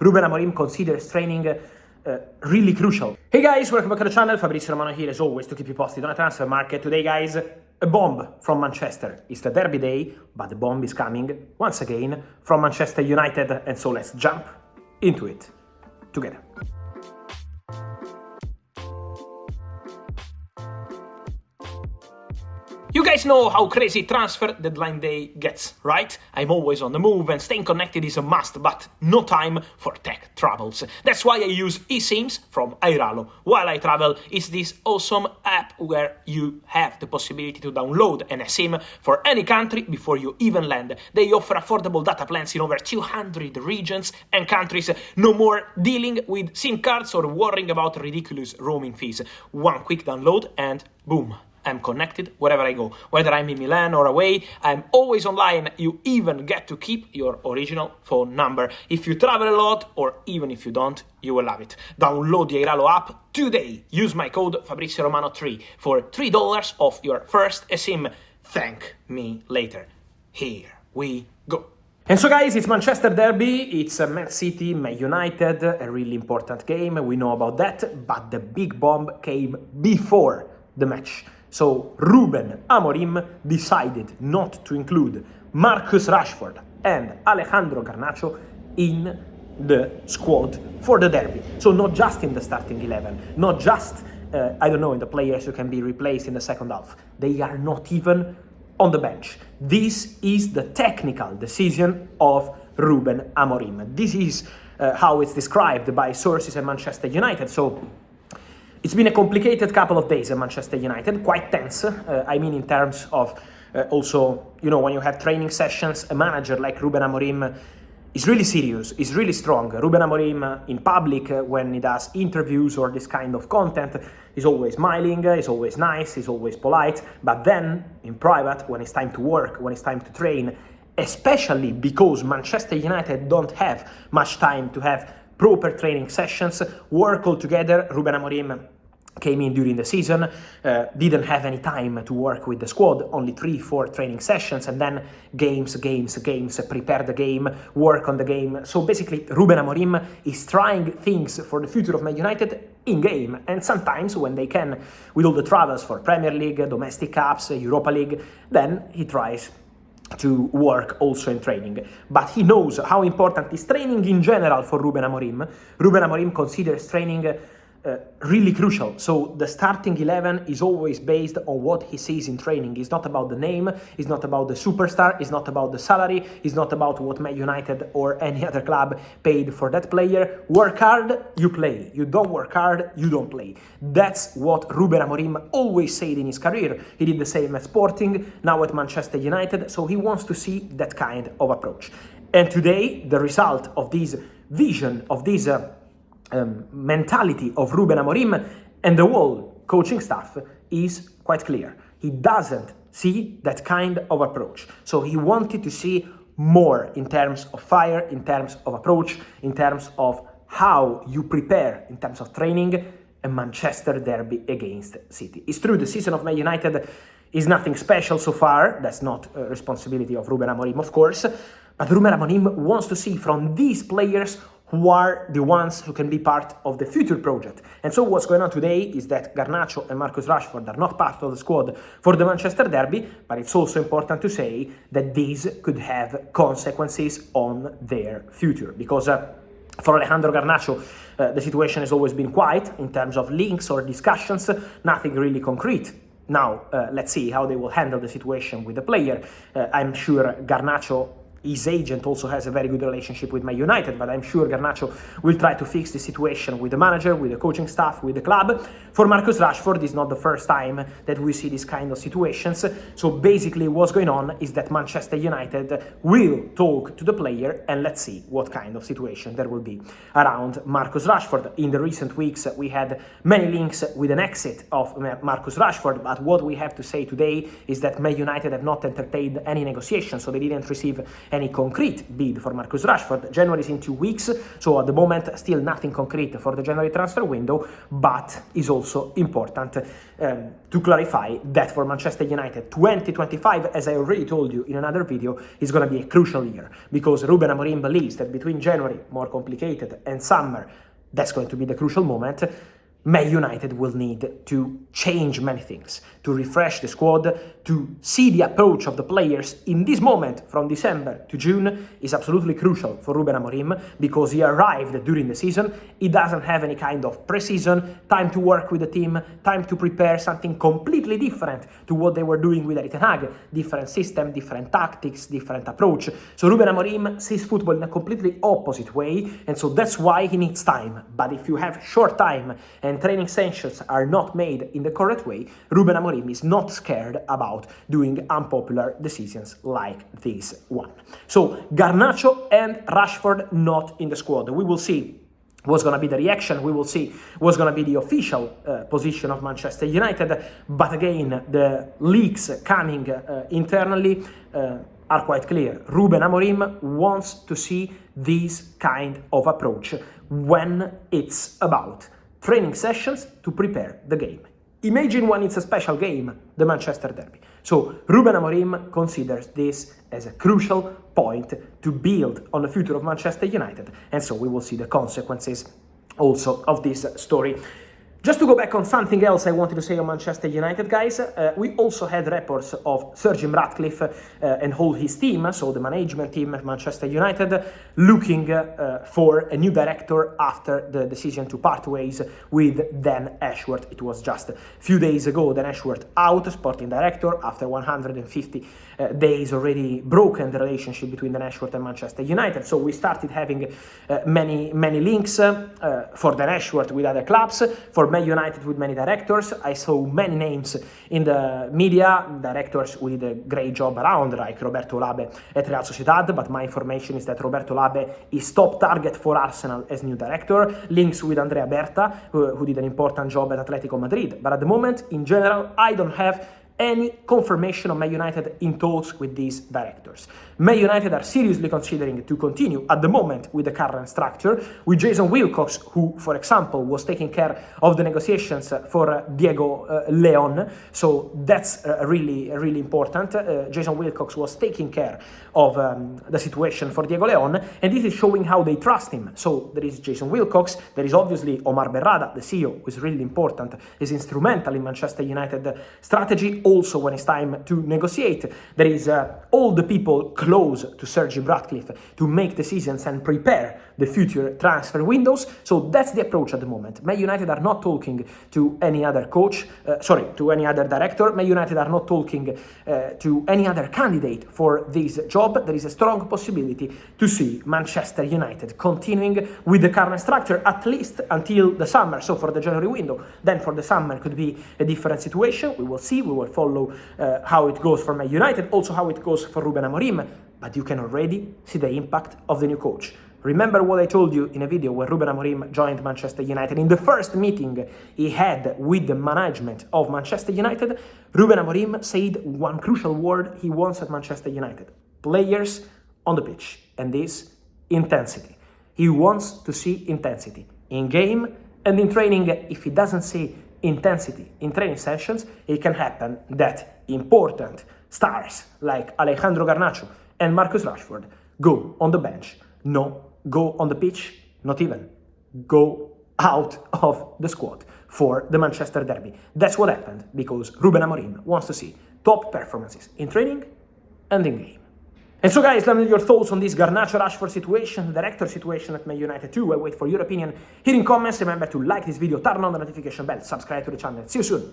Ruben Amorim considers training really crucial. Hey guys, welcome back to the channel. Fabrizio Romano here as always to keep you posted on the transfer market. Today guys, a bomb from Manchester. It's the derby day, but the bomb is coming once again from Manchester United, and so let's jump into it together. You guys know how crazy transfer deadline day gets, right? I'm always on the move and staying connected is a must, but no time for tech troubles. That's why I use eSIMs from Airalo. While I travel, it's this awesome app where you have the possibility to download an eSIM for any country before you even land. They offer affordable data plans in over 200 regions and countries. No more dealing with SIM cards or worrying about ridiculous roaming fees. One quick download and boom. I'm connected wherever I go. Whether I'm in Milan or away, I'm always online. You even get to keep your original phone number. If you travel a lot, or even if you don't, you will love it. Download the Airalo app today. Use my code Fabrizio Romano 3 for $3 off your first eSIM. Thank me later. Here we go. And so guys, it's Manchester Derby, it's Man City, Man United, a really important game, we know about that, but the big bomb came before the match. So Ruben Amorim decided not to include Marcus Rashford and Alejandro Garnacho in the squad for the derby. So not just in the starting 11, not just, in the players who can be replaced in the second half. They are not even on the bench. This is the technical decision of Ruben Amorim. This is how it's described by sources at Manchester United. So it's been a complicated couple of days at Manchester United, quite tense. In terms of also, when you have training sessions, a manager like Ruben Amorim is really serious, is really strong. Ruben Amorim in public, when he does interviews or this kind of content, is always smiling, is always nice, is always polite. But then in private, when it's time to work, when it's time to train, especially because Manchester United don't have much time to have proper training sessions, work all together. Ruben Amorim came in during the season, didn't have any time to work with the squad, only 3-4 training sessions, and then games, prepare the game, work on the game. So basically, Ruben Amorim is trying things for the future of Man United in-game, and sometimes when they can, with all the travels for Premier League, domestic cups, Europa League, then he tries to work also in training. But he knows how important is training in general for Ruben Amorim. Ruben Amorim considers training really crucial. So the starting 11 is always based on what he sees in training. It's not about the name, it's not about the superstar, it's not about the salary, it's not about what Man United or any other club paid for that player. Work hard, you play. You don't work hard, you don't play. That's what Ruben Amorim always said in his career. He did the same at Sporting, now at Manchester United, so he wants to see that kind of approach. And today, the result of this vision, of this mentality of Ruben Amorim and the whole coaching staff is quite clear. He doesn't see that kind of approach. So he wanted to see more in terms of fire, in terms of approach, in terms of how you prepare, in terms of training, a Manchester derby against City. It's true, the season of Man United is nothing special so far. That's not a responsibility of Ruben Amorim, of course. But Ruben Amorim wants to see from these players who are the ones who can be part of the future project. And so what's going on today is that Garnacho and Marcus Rashford are not part of the squad for the Manchester derby, but it's also important to say that these could have consequences on their future. Because for Alejandro Garnacho, the situation has always been quiet in terms of links or discussions, nothing really concrete. Now, let's see how they will handle the situation with the player. I'm sure Garnacho, his agent, also has a very good relationship with Man United, but I'm sure Garnacho will try to fix the situation with the manager, with the coaching staff, with the club. For Marcus Rashford, it's not the first time that we see this kind of situations. So basically what's going on is that Manchester United will talk to the player, and let's see what kind of situation there will be around Marcus Rashford. In the recent weeks, we had many links with an exit of Marcus Rashford, but what we have to say today is that Man United have not entertained any negotiations, so they didn't receive any concrete bid for Marcus Rashford. January is in 2 weeks, so at the moment still nothing concrete for the January transfer window, but is also important to clarify that for Manchester United 2025, as I already told you in another video, is going to be a crucial year, because Ruben Amorim believes that between January, more complicated, and summer, that's going to be the crucial moment. Man United will need to change many things, to refresh the squad, to see the approach of the players in this moment from December to June is absolutely crucial for Ruben Amorim, because he arrived during the season. He doesn't have any kind of pre-season, time to work with the team, time to prepare something completely different to what they were doing with Erik ten Hag, different system, different tactics, different approach. So Ruben Amorim sees football in a completely opposite way, and so that's why he needs time. But if you have short time and training sessions are not made in the correct way, Ruben Amorim is not scared about doing unpopular decisions like this one. So Garnacho and Rashford not in the squad. We will see what's going to be the reaction, we will see what's going to be the official position of Manchester United, but again, the leaks coming internally are quite clear. Ruben Amorim wants to see this kind of approach when it's about training sessions to prepare the game. Imagine when it's a special game, the Manchester Derby. So Ruben Amorim considers this as a crucial point to build on the future of Manchester United, and so we will see the consequences also of this story. Just to go back on something else I wanted to say on Manchester United, guys, we also had reports of Sir Jim Ratcliffe and all his team, so the management team at Manchester United, looking for a new director after the decision to part ways with Dan Ashworth. It was just a few days ago, Dan Ashworth out, sporting director, after 150 days already broken the relationship between Dan Ashworth and Manchester United. So we started having many links for Dan Ashworth with other clubs, for Man United with many directors. I saw many names in the media, directors who did a great job around, like Roberto Labe at Real Sociedad, but my information is that Roberto Labe is top target for Arsenal as new director, links with Andrea Berta, who did an important job at Atletico Madrid. But at the moment, in general, I don't have any confirmation of Man United in talks with these directors. Man United are seriously considering to continue at the moment with the current structure, with Jason Wilcox, who, for example, was taking care of the negotiations for Diego Leon. So that's really important. Jason Wilcox was taking care of the situation for Diego Leon, and this is showing how they trust him. So there is Jason Wilcox, there is obviously Omar Berrada, the CEO, who is really important, is instrumental in Manchester United strategy. Also, when it's time to negotiate, there is all the people close to Sir Jim Ratcliffe to make decisions and prepare the future transfer windows. So that's the approach at the moment. Man United are not talking to any other to any other director. Man United are not talking to any other candidate for this job. There is a strong possibility to see Manchester United continuing with the current structure, at least until the summer, so for the January window. Then for the summer could be a different situation. We will see, we will follow how it goes for Man United, also how it goes for Ruben Amorim, but you can already see the impact of the new coach. Remember what I told you in a video when Ruben Amorim joined Manchester United. In the first meeting he had with the management of Manchester United, Ruben Amorim said one crucial word he wants at Manchester United: players on the pitch, and this intensity. He wants to see intensity in game and in training. If he doesn't see intensity in training sessions, it can happen that important stars like Alejandro Garnacho and Marcus Rashford go on the bench. No, go on the pitch, not even. Go out of the squad for the Manchester Derby. That's what happened because Ruben Amorim wants to see top performances in training and in game. And so guys, let me know your thoughts on this Garnacho-Rashford situation, director situation at Man United too. I wait for your opinion here in comments. Remember to like this video, turn on the notification bell, subscribe to the channel. See you soon.